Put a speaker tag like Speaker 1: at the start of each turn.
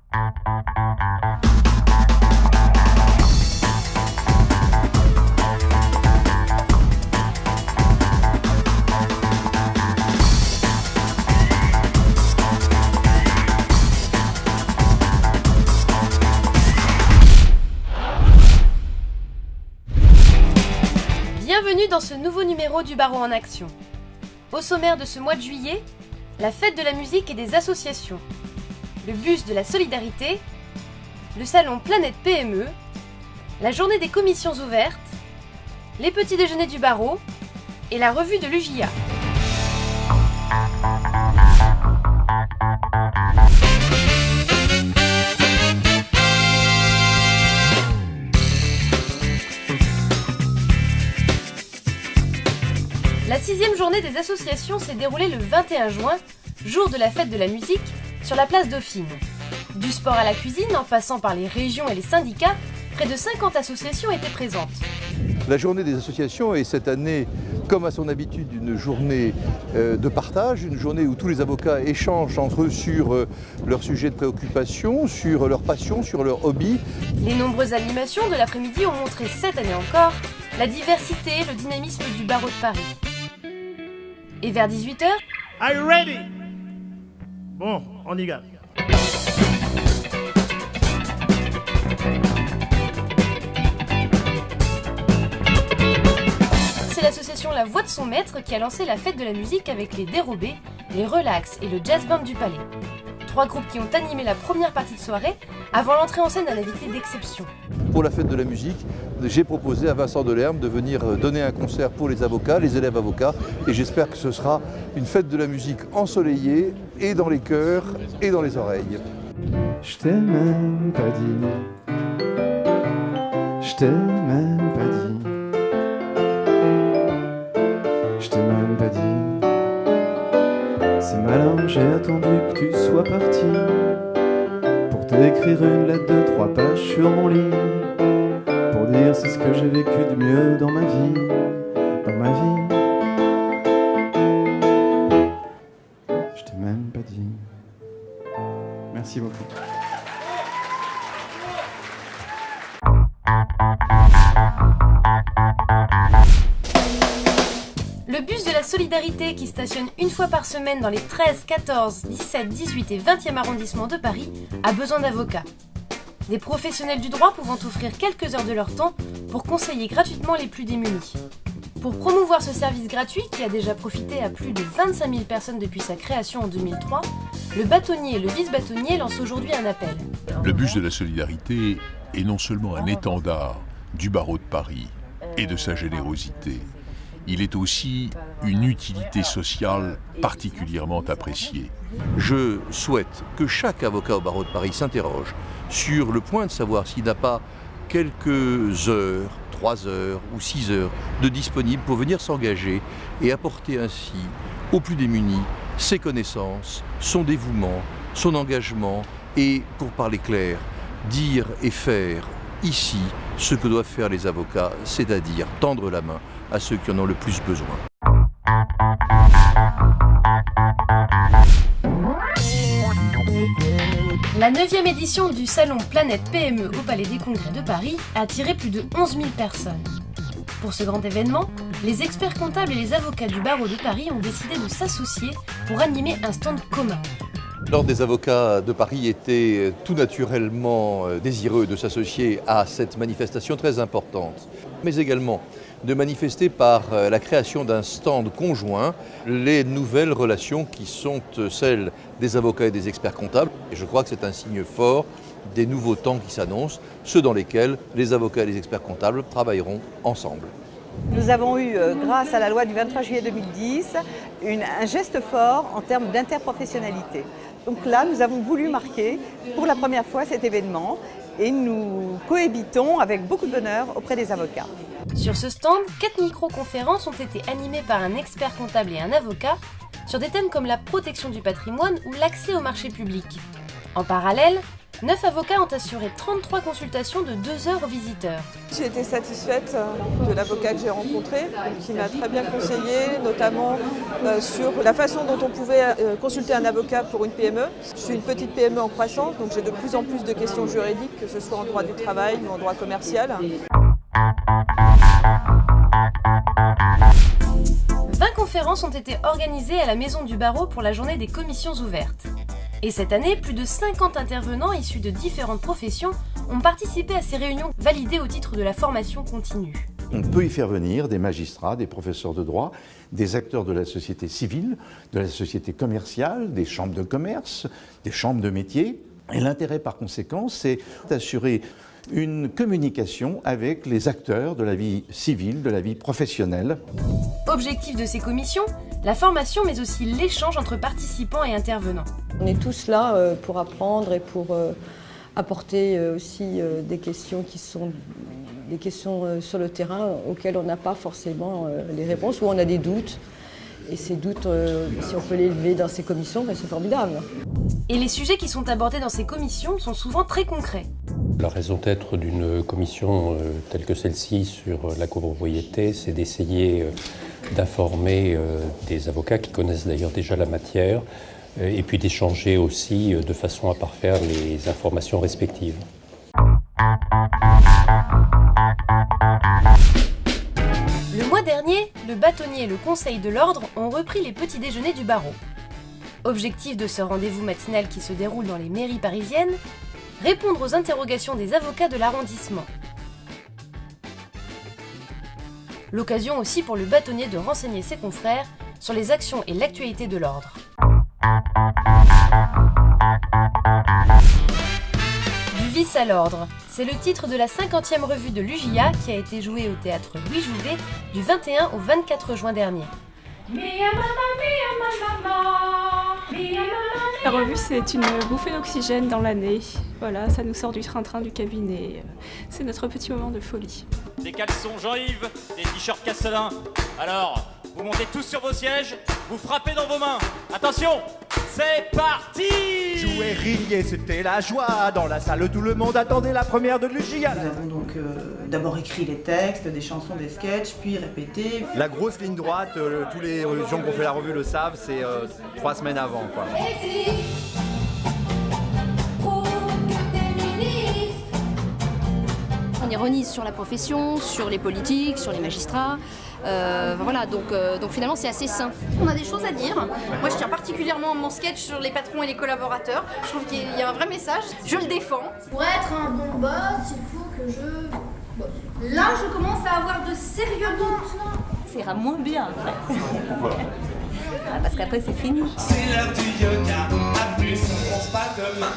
Speaker 1: Bienvenue dans ce nouveau numéro du Barreau en Action. Au sommaire de ce mois de juillet, la fête de la musique et des associations, le bus de la solidarité, le salon Planète PME, la journée des commissions ouvertes, les petits déjeuners du Barreau et la revue de l'UJA. La 6e journée des associations s'est déroulée le 21 juin, jour de la fête de la musique, sur la place Dauphine. Du sport à la cuisine, en passant par les régions et les syndicats, près de 50 associations étaient présentes.
Speaker 2: La journée des associations est cette année, comme à son habitude, une journée de partage, une journée où tous les avocats échangent entre eux sur leurs sujets de préoccupation, sur leurs passions, sur leurs hobbies.
Speaker 1: Les nombreuses animations de l'après-midi ont montré cette année encore la diversité et le dynamisme du barreau de Paris. Et vers 18h,
Speaker 3: Are you ready? Bon, on y va.
Speaker 1: c'est l'association La Voix de son Maître qui a lancé la fête de la musique avec les Dérobés, les Relax et le Jazz Band du Palais. 3 groupes qui ont animé la première partie de soirée avant l'entrée en scène d'un invité d'exception.
Speaker 2: Pour la fête de la musique, j'ai proposé à Vincent Delerme de venir donner un concert pour les avocats, les élèves avocats, et j'espère que ce sera une fête de la musique ensoleillée, et dans les cœurs, et dans les oreilles.
Speaker 4: Je t'ai même pas dit, je t'ai même pas dit, je t'ai même pas dit. C'est malin, j'ai attendu que tu sois parti pour t'écrire une lettre de 3 pages sur mon lit, pour dire c'est ce que j'ai vécu de mieux dans ma vie, dans ma vie. Je t'ai même pas dit. Merci beaucoup.
Speaker 1: Le bus de la solidarité qui stationne une fois par semaine dans les 13, 14, 17, 18 et 20e arrondissements de Paris a besoin d'avocats. Des professionnels du droit pouvant offrir quelques heures de leur temps pour conseiller gratuitement les plus démunis. Pour promouvoir ce service gratuit qui a déjà profité à plus de 25 000 personnes depuis sa création en 2003, le bâtonnier et le vice-bâtonnier lancent aujourd'hui un appel.
Speaker 5: Le bus de la solidarité est non seulement un étendard du barreau de Paris et de sa générosité, il est aussi une utilité sociale particulièrement appréciée.
Speaker 2: Je souhaite que chaque avocat au barreau de Paris s'interroge sur le point de savoir s'il n'a pas quelques heures, 3 heures ou 6 heures de disponibles pour venir s'engager et apporter ainsi aux plus démunis ses connaissances, son dévouement, son engagement et, pour parler clair, dire et faire ici ce que doivent faire les avocats, c'est-à-dire tendre la main à ceux qui en ont le plus besoin.
Speaker 1: La 9e édition du salon Planète PME au Palais des Congrès de Paris a attiré plus de 11 000 personnes. Pour ce grand événement, les experts comptables et les avocats du barreau de Paris ont décidé de s'associer pour animer un stand commun.
Speaker 2: L'Ordre des avocats de Paris était tout naturellement désireux de s'associer à cette manifestation très importante, mais également de manifester par la création d'un stand conjoint les nouvelles relations qui sont celles des avocats et des experts comptables. Et je crois que c'est un signe fort des nouveaux temps qui s'annoncent, ceux dans lesquels les avocats et les experts comptables travailleront ensemble.
Speaker 6: Nous avons eu, grâce à la loi du 23 juillet 2010, un geste fort en termes d'interprofessionnalité. Donc là, nous avons voulu marquer pour la première fois cet événement et nous cohabitons avec beaucoup de bonheur auprès des avocats.
Speaker 1: Sur ce stand, 4 micro-conférences ont été animées par un expert comptable et un avocat sur des thèmes comme la protection du patrimoine ou l'accès au marché public. En parallèle, 9 avocats ont assuré 33 consultations de 2 heures aux visiteurs.
Speaker 6: J'ai été satisfaite de l'avocat que j'ai rencontré, qui m'a très bien conseillé, notamment sur la façon dont on pouvait consulter un avocat pour une PME. Je suis une petite PME en croissance, donc j'ai de plus en plus de questions juridiques, que ce soit en droit du travail ou en droit commercial.
Speaker 1: 20 conférences ont été organisées à la Maison du Barreau pour la journée des commissions ouvertes. Et cette année, plus de 50 intervenants issus de différentes professions ont participé à ces réunions validées au titre de la formation continue.
Speaker 7: On peut y faire venir des magistrats, des professeurs de droit, des acteurs de la société civile, de la société commerciale, des chambres de commerce, des chambres de métiers. Et l'intérêt par conséquent, c'est d'assurer une communication avec les acteurs de la vie civile, de la vie professionnelle.
Speaker 1: Objectif de ces commissions, la formation mais aussi l'échange entre participants et intervenants.
Speaker 8: On est tous là pour apprendre et pour apporter aussi des questions qui sont des questions sur le terrain auxquelles on n'a pas forcément les réponses, ou on a des doutes. Et ces doutes, si on peut les lever dans ces commissions, ben c'est formidable.
Speaker 1: Et les sujets qui sont abordés dans ces commissions sont souvent très concrets.
Speaker 9: La raison d'être d'une commission telle que celle-ci sur la copropriété, c'est d'essayer d'informer des avocats qui connaissent d'ailleurs déjà la matière, et puis d'échanger aussi de façon à parfaire les informations respectives.
Speaker 1: Le mois dernier, le bâtonnier et le Conseil de l'Ordre ont repris les petits déjeuners du barreau. Objectif de ce rendez-vous matinal qui se déroule dans les mairies parisiennes, répondre aux interrogations des avocats de l'arrondissement. L'occasion aussi pour le bâtonnier de renseigner ses confrères sur les actions et l'actualité de l'ordre. Du vice à l'ordre, c'est le titre de la 50e revue de l'UJA qui a été jouée au théâtre Louis Jouvet du 21 au 24 juin dernier.
Speaker 10: La revue, c'est une bouffée d'oxygène dans l'année. Voilà, ça nous sort du train-train du cabinet. C'est notre petit moment de folie.
Speaker 11: Des caleçons Jean-Yves, des t-shirts Casselin. Alors, vous montez tous sur vos sièges, vous frappez dans vos mains. Attention, c'est parti!
Speaker 3: Jouer, rire, c'était la joie. Dans la salle, tout le monde attendait la première de l'UJA.
Speaker 12: Nous avons donc d'abord écrit les textes, des chansons, des sketchs, puis répété.
Speaker 3: La grosse ligne droite, tous les gens qui ont fait la revue le savent, c'est 3 semaines avant, quoi.
Speaker 13: On ironise sur la profession, sur les politiques, sur les magistrats. Voilà, donc finalement c'est assez sain.
Speaker 14: On a des choses à dire. Moi je tiens particulièrement mon sketch sur les patrons et les collaborateurs. Je trouve qu'il y a un vrai message. Je le défends.
Speaker 15: Pour être un bon boss, il faut que je bosse. Là je commence à avoir de sérieux doutes.
Speaker 16: Ça ira moins bien après. Parce qu'après c'est fini.
Speaker 17: C'est l'heure du yoga, à plus, on se pas demain.